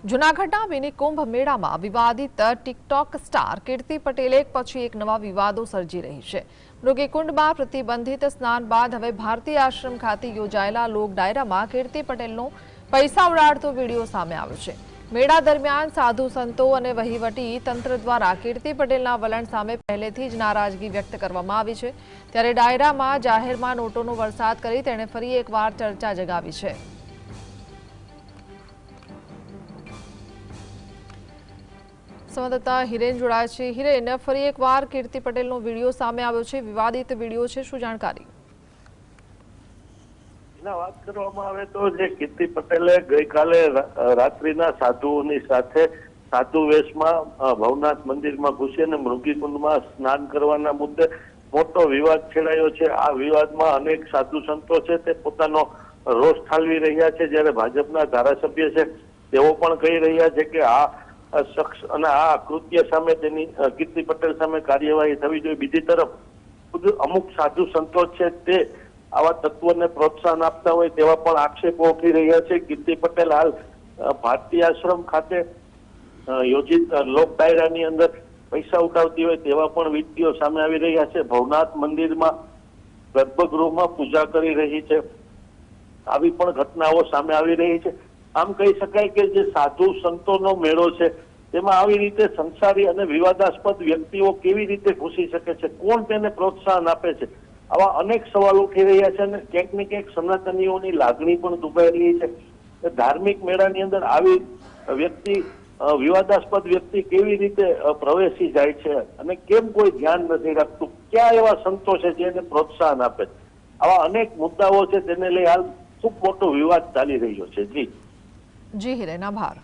જૂનાગઢના મિની કુંભ મેળામાં વિવાદિત ટિકટોક સ્ટાર કીર્તિ પટેલ એક પછી એક નવા વિવાદો સર્જી રહી છે। મૃગીકુંડમાં પ્રતિબંધિત સ્નાન બાદ હવે ભારતીય આશ્રમ ખાતે યોજાયેલા લોક ડાયરામાં કીર્તિ પટેલનો પૈસા ઉડાડતો વિડીયો સામે આવ્યો છે। મેળા દરમિયાન સાધુ સંતો અને વહીવટી તંત્ર દ્વારા કીર્તિ પટેલના વલણ સામે પહેલેથી જ નારાજગી વ્યક્ત કરવામાં આવી છે। ત્યારે ડાયરામાં જાહેરમાં નોટોનો વરસાદ કરી તેણે ફરી એકવાર ચર્ચા જગાવી છે। સંવાદદાતા હિરેન જોડાય છે। હિરેન, ફરી એકવાર કીર્તિ પટેલનો વિડીયો સામે આવ્યો છે, વિવાદિત વિડીયો છે, શું જાણકારી? વાત કરવામાં આવે તો જે કીર્તિ પટેલે ગઈકાલે રાત્રિના સાધુઓની સાથે સાધુ વેશમાં ભવનાથ મંદિરમાં ઘૂસી અને મૃગીકુંડમાં સ્નાન કરવાના મુદ્દે મોટો વિવાદ છેડાયો છે। આ વિવાદમાં અનેક સાધુ સંતો છે તે પોતાનો રોષ ઠાલવી રહ્યા છે, જ્યારે ભાજપના ધારાસભ્ય છે તેઓ પણ કહી રહ્યા છે કે આ શખ્સ અને આ કૃત્ય સામે તેની કીર્તિ પટેલ સામે કાર્યવાહી થવી જોઈએ। બીજી તરફ અમુક સાધુ સંતો છે તે આવા તત્વોને પ્રોત્સાહન આપતા હોય તેવા પણ આક્ષેપો ઉઠી રહ્યા છે। કીર્તિ પટેલ હાલ ભારતીય આશ્રમ ખાતે યોજિત લોક ડાયરાની અંદર પૈસા ઉઠાવતી હોય તેવા પણ વિડીયો સામે આવી રહ્યા છે। ભવનાથ મંદિરમાં ગર્ભગૃહમાં પૂજા કરી રહી છે, આવી પણ ઘટનાઓ સામે આવી રહી છે। આમ કહી શકાય કે જે સાધુ સંતોનો મેળો છે તેમાં આવી રીતે સંસારી અને વિવાદાસ્પદ વ્યક્તિઓ કેવી રીતે ઘૂસી શકે છે, કોણ તેને પ્રોત્સાહન આપે છે, આવા અનેક સવાલ ઉઠી રહ્યા છે। અને ક્યાંક ને ક્યાંક સનાતનીઓની લાગણી પણ દુભાયેલી છે। ધાર્મિક મેળાની અંદર આવી વ્યક્તિ વિવાદાસ્પદ વ્યક્તિ કેવી રીતે પ્રવેશી જાય છે અને કેમ કોઈ ધ્યાન નથી રાખતું, ક્યાં એવા સંતો છે જેને પ્રોત્સાહન આપે છે, આવા અનેક મુદ્દાઓ છે તેને લઈ હાલ ખૂબ મોટો વિવાદ ચાલી રહ્યો છે। જી હિરેન, આભાર।